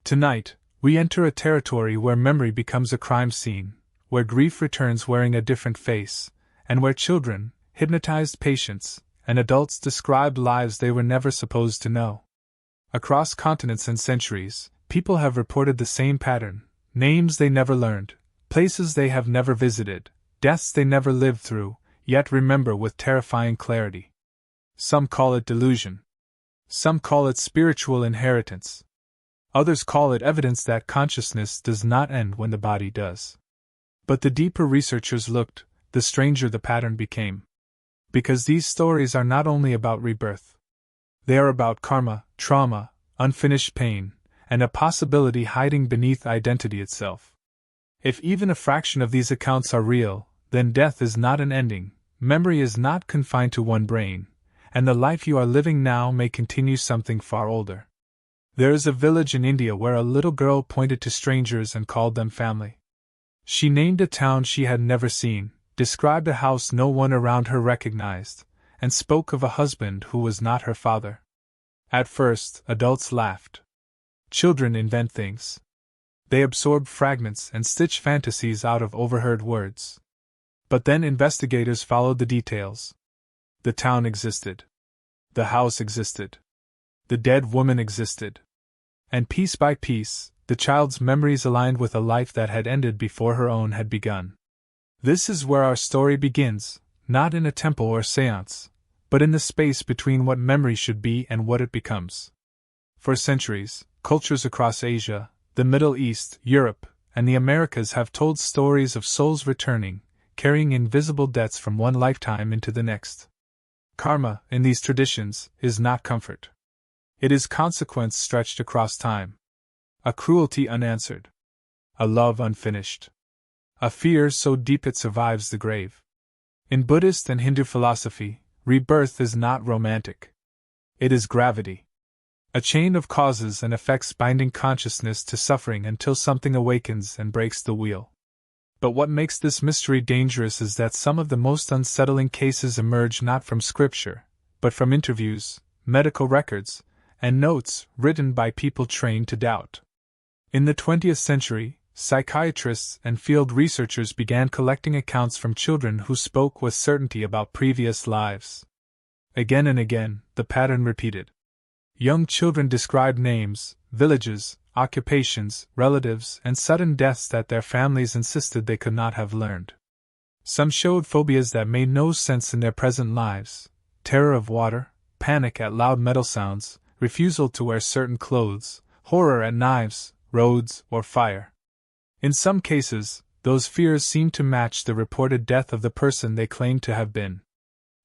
Tonight, we enter a territory where memory becomes a crime scene, where grief returns wearing a different face, and where children, hypnotized patients, and adults describe lives they were never supposed to know. Across continents and centuries, people have reported the same pattern: names they never learned, places they have never visited, deaths they never lived through, yet remember with terrifying clarity. Some call it delusion. Some call it spiritual inheritance. Others call it evidence that consciousness does not end when the body does. But the deeper researchers looked, the stranger the pattern became. Because these stories are not only about rebirth. They are about karma, trauma, unfinished pain, and a possibility hiding beneath identity itself. If even a fraction of these accounts are real, then death is not an ending, memory is not confined to one brain, and the life you are living now may continue something far older. There is a village in India where a little girl pointed to strangers and called them family. She named a town she had never seen, described a house no one around her recognized, and spoke of a husband who was not her father. At first, adults laughed. Children invent things. They absorb fragments and stitch fantasies out of overheard words. But then investigators followed the details. The town existed. The house existed. The dead woman existed. And piece by piece, the child's memories aligned with a life that had ended before her own had begun. This is where our story begins, not in a temple or seance, but in the space between what memory should be and what it becomes. For centuries, cultures across Asia, the Middle East, Europe, and the Americas have told stories of souls returning, carrying invisible debts from one lifetime into the next. Karma, in these traditions, is not comfort. It is consequence stretched across time. A cruelty unanswered. A love unfinished. A fear so deep it survives the grave. In Buddhist and Hindu philosophy, rebirth is not romantic. It is gravity. A chain of causes and effects binding consciousness to suffering until something awakens and breaks the wheel. But what makes this mystery dangerous is that some of the most unsettling cases emerge not from scripture, but from interviews, medical records, and notes written by people trained to doubt. In the 20th century, psychiatrists and field researchers began collecting accounts from children who spoke with certainty about previous lives. Again and again, the pattern repeated. Young children described names, villages, occupations, relatives, and sudden deaths that their families insisted they could not have learned. Some showed phobias that made no sense in their present lives: terror of water, panic at loud metal sounds, refusal to wear certain clothes, horror at knives, roads, or fire. In some cases, those fears seemed to match the reported death of the person they claimed to have been.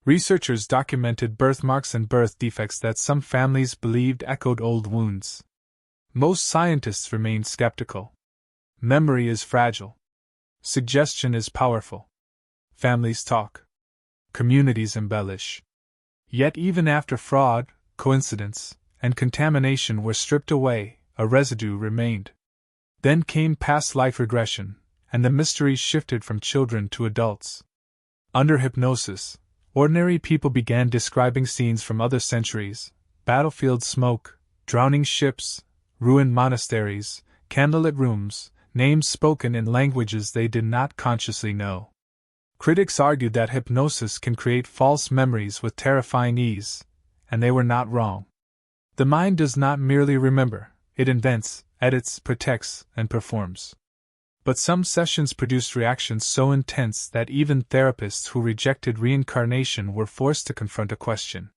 Researchers documented birthmarks and birth defects that some families believed echoed old wounds. Most scientists remained skeptical. Memory is fragile. Suggestion is powerful. Families talk. Communities embellish. Yet even after fraud, coincidence, and contamination were stripped away, a residue remained. Then came past life regression, and the mystery shifted from children to adults. Under hypnosis, ordinary people began describing scenes from other centuries: battlefield smoke, drowning ships, ruined monasteries, candlelit rooms, names spoken in languages they did not consciously know. Critics argued that hypnosis can create false memories with terrifying ease, and they were not wrong. The mind does not merely remember, it invents, edits, protects, and performs. But some sessions produced reactions so intense that even therapists who rejected reincarnation were forced to confront a question.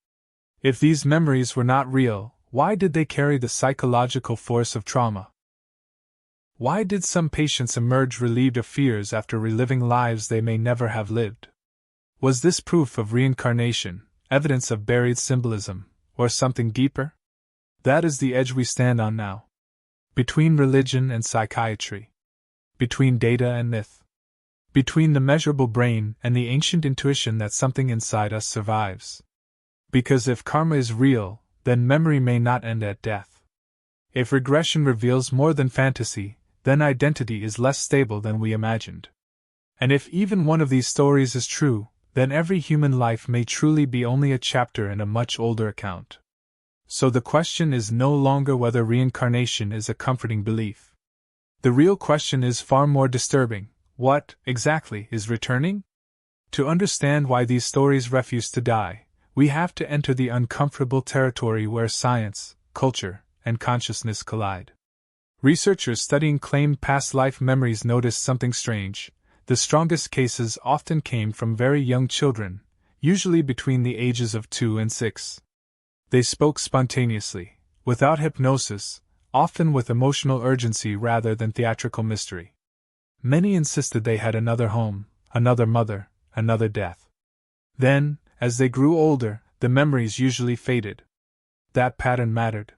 If these memories were not real, why did they carry the psychological force of trauma? Why did some patients emerge relieved of fears after reliving lives they may never have lived? Was this proof of reincarnation, evidence of buried symbolism, or something deeper? That is the edge we stand on now. Between religion and psychiatry. Between data and myth. Between the measurable brain and the ancient intuition that something inside us survives. Because if karma is real, then memory may not end at death. If regression reveals more than fantasy, then identity is less stable than we imagined. And if even one of these stories is true, then every human life may truly be only a chapter in a much older account. So the question is no longer whether reincarnation is a comforting belief. The real question is far more disturbing: what, exactly, is returning? To understand why these stories refuse to die, we have to enter the uncomfortable territory where science, culture, and consciousness collide. Researchers studying claimed past life memories noticed something strange. The strongest cases often came from very young children, usually between the ages of 2 and 6. They spoke spontaneously, without hypnosis, often with emotional urgency rather than theatrical mystery. Many insisted they had another home, another mother, another death. Then, as they grew older, the memories usually faded. That pattern mattered.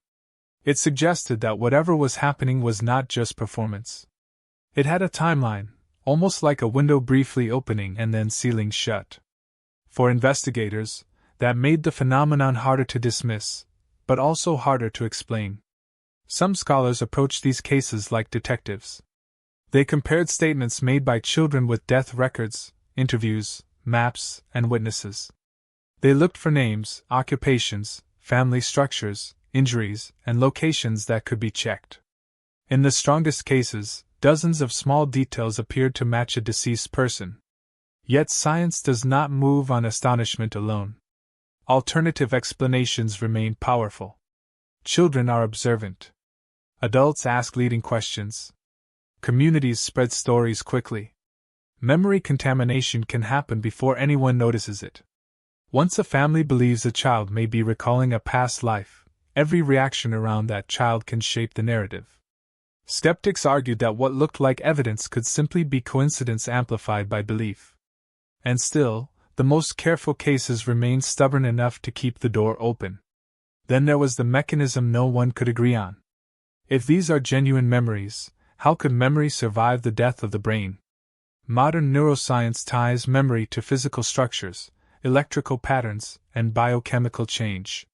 It suggested that whatever was happening was not just performance. It had a timeline, almost like a window briefly opening and then sealing shut. For investigators, that made the phenomenon harder to dismiss, but also harder to explain. Some scholars approached these cases like detectives. They compared statements made by children with death records, interviews, maps, and witnesses. They looked for names, occupations, family structures, injuries, and locations that could be checked. In the strongest cases, dozens of small details appeared to match a deceased person. Yet science does not move on astonishment alone. Alternative explanations remain powerful. Children are observant. Adults ask leading questions. Communities spread stories quickly. Memory contamination can happen before anyone notices it. Once a family believes a child may be recalling a past life, every reaction around that child can shape the narrative. Skeptics argued that what looked like evidence could simply be coincidence amplified by belief. And still, the most careful cases remained stubborn enough to keep the door open. Then there was the mechanism no one could agree on. If these are genuine memories, how could memory survive the death of the brain? Modern neuroscience ties memory to physical structures, electrical patterns, and biochemical change.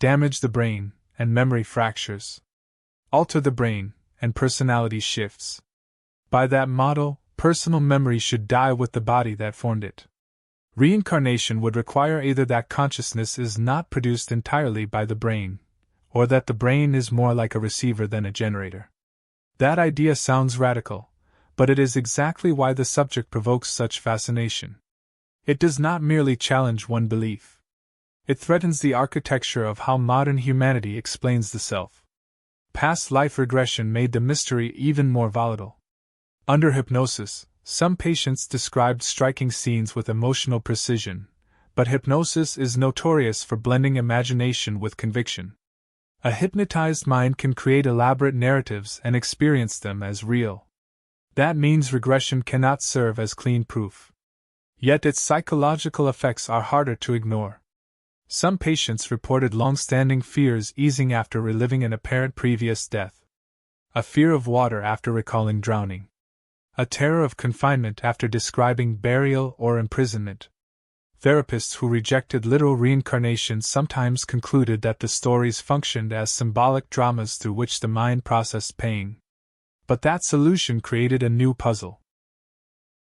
Damage the brain, and memory fractures. Alter the brain, and personality shifts. By that model, personal memory should die with the body that formed it. Reincarnation would require either that consciousness is not produced entirely by the brain, or that the brain is more like a receiver than a generator. That idea sounds radical, but it is exactly why the subject provokes such fascination. It does not merely challenge one belief. It threatens the architecture of how modern humanity explains the self. Past life regression made the mystery even more volatile. Under hypnosis, some patients described striking scenes with emotional precision, but hypnosis is notorious for blending imagination with conviction. A hypnotized mind can create elaborate narratives and experience them as real. That means regression cannot serve as clean proof. Yet its psychological effects are harder to ignore. Some patients reported long-standing fears easing after reliving an apparent previous death. A fear of water after recalling drowning. A terror of confinement after describing burial or imprisonment. Therapists who rejected literal reincarnation sometimes concluded that the stories functioned as symbolic dramas through which the mind processed pain. But that solution created a new puzzle.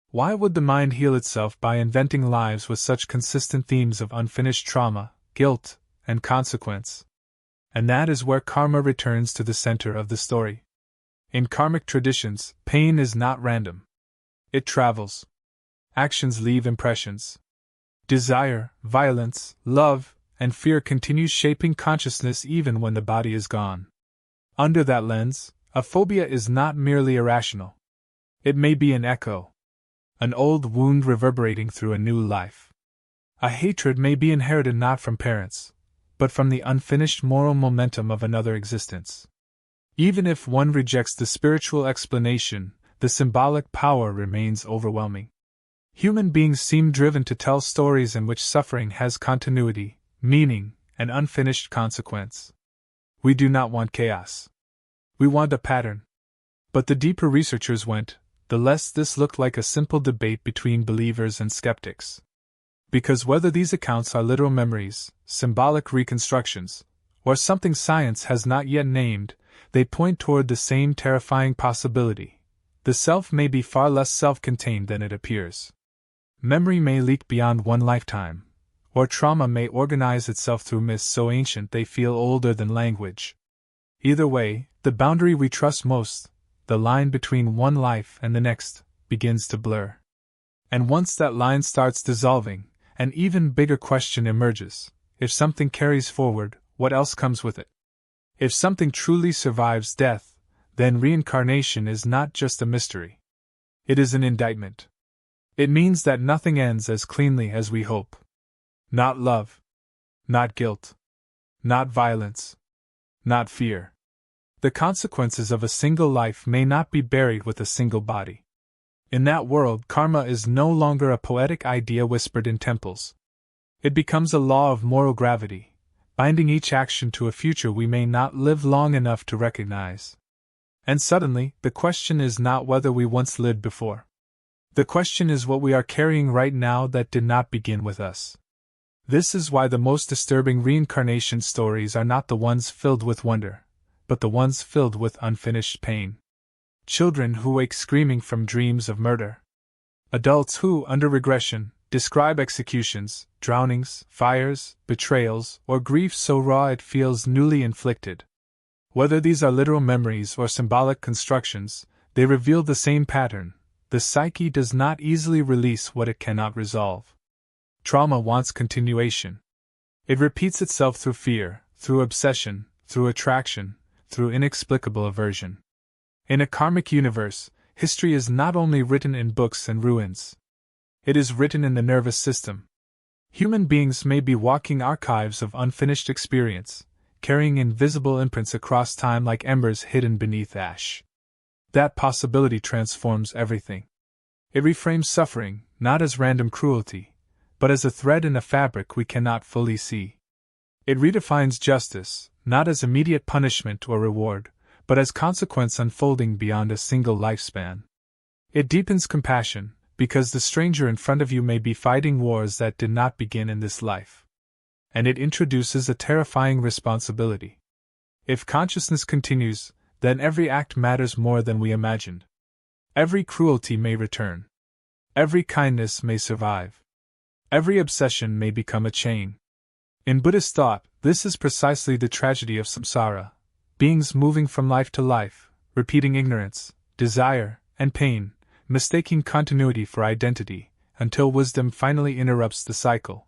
Why would the mind heal itself by inventing lives with such consistent themes of unfinished trauma, guilt, and consequence? And that is where karma returns to the center of the story. In karmic traditions, pain is not random. It travels. Actions leave impressions. Desire, violence, love, and fear continue shaping consciousness even when the body is gone. Under that lens, a phobia is not merely irrational. It may be an echo. An old wound reverberating through a new life. A hatred may be inherited not from parents, but from the unfinished moral momentum of another existence. Even if one rejects the spiritual explanation, the symbolic power remains overwhelming. Human beings seem driven to tell stories in which suffering has continuity, meaning, and unfinished consequence. We do not want chaos. We want a pattern. But the deeper researchers went, the less this looked like a simple debate between believers and skeptics. Because whether these accounts are literal memories, symbolic reconstructions, or something science has not yet named, they point toward the same terrifying possibility. The self may be far less self-contained than it appears. Memory may leak beyond one lifetime, or trauma may organize itself through myths so ancient they feel older than language. Either way, the boundary we trust most, the line between one life and the next, begins to blur. And once that line starts dissolving, an even bigger question emerges. If something carries forward, what else comes with it? If something truly survives death, then reincarnation is not just a mystery. It is an indictment. It means that nothing ends as cleanly as we hope. Not love. Not guilt. Not violence. Not fear. The consequences of a single life may not be buried with a single body. In that world, karma is no longer a poetic idea whispered in temples. It becomes a law of moral gravity, binding each action to a future we may not live long enough to recognize. And suddenly, the question is not whether we once lived before. The question is what we are carrying right now that did not begin with us. This is why the most disturbing reincarnation stories are not the ones filled with wonder, but the ones filled with unfinished pain. Children who wake screaming from dreams of murder. Adults who, under regression, describe executions, drownings, fires, betrayals, or grief so raw it feels newly inflicted. Whether these are literal memories or symbolic constructions, they reveal the same pattern. The psyche does not easily release what it cannot resolve. Trauma wants continuation. It repeats itself through fear, through obsession, through attraction, through inexplicable aversion. In a karmic universe, history is not only written in books and ruins. It is written in the nervous system. Human beings may be walking archives of unfinished experience, carrying invisible imprints across time like embers hidden beneath ash. That possibility transforms everything. It reframes suffering, not as random cruelty, but as a thread in a fabric we cannot fully see. It redefines justice, not as immediate punishment or reward, but as consequence unfolding beyond a single lifespan. It deepens compassion, because the stranger in front of you may be fighting wars that did not begin in this life. And it introduces a terrifying responsibility. If consciousness continues, then every act matters more than we imagined. Every cruelty may return. Every kindness may survive. Every obsession may become a chain. In Buddhist thought, this is precisely the tragedy of samsara. Beings moving from life to life, repeating ignorance, desire, and pain, mistaking continuity for identity, until wisdom finally interrupts the cycle.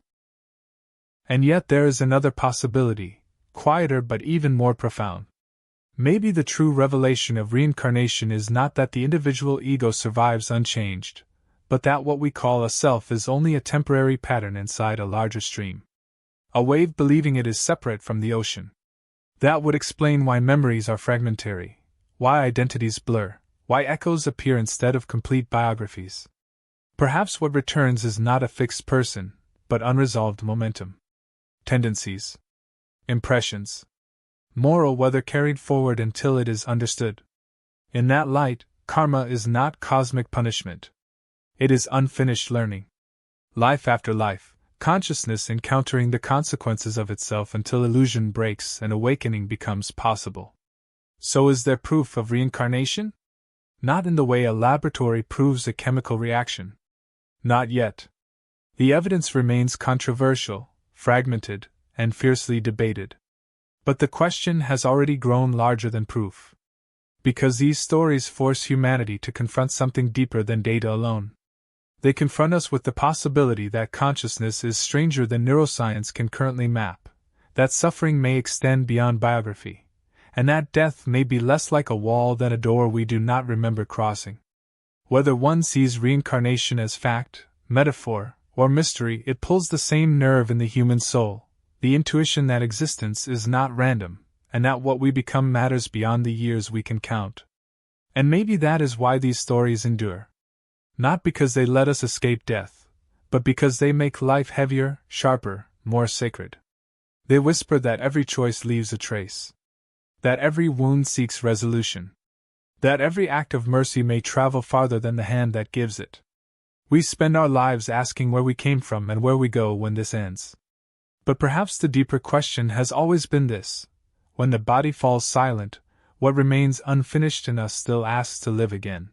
And yet there is another possibility, quieter but even more profound. Maybe the true revelation of reincarnation is not that the individual ego survives unchanged, but that what we call a self is only a temporary pattern inside a larger stream. A wave believing it is separate from the ocean. That would explain why memories are fragmentary, why identities blur, why echoes appear instead of complete biographies. Perhaps what returns is not a fixed person, but unresolved momentum. Tendencies. Impressions. Moral whether carried forward until it is understood. In that light, karma is not cosmic punishment. It is unfinished learning. Life after life, consciousness encountering the consequences of itself until illusion breaks and awakening becomes possible. So is there proof of reincarnation? Not in the way a laboratory proves a chemical reaction. Not yet. The evidence remains controversial, fragmented, and fiercely debated. But the question has already grown larger than proof. Because these stories force humanity to confront something deeper than data alone. They confront us with the possibility that consciousness is stranger than neuroscience can currently map, that suffering may extend beyond biography, and that death may be less like a wall than a door we do not remember crossing. Whether one sees reincarnation as fact, metaphor, or mystery, it pulls the same nerve in the human soul, the intuition that existence is not random, and that what we become matters beyond the years we can count. And maybe that is why these stories endure. Not because they let us escape death, but because they make life heavier, sharper, more sacred. They whisper that every choice leaves a trace. That every wound seeks resolution. That every act of mercy may travel farther than the hand that gives it. We spend our lives asking where we came from and where we go when this ends. But perhaps the deeper question has always been this: when the body falls silent, what remains unfinished in us still asks to live again.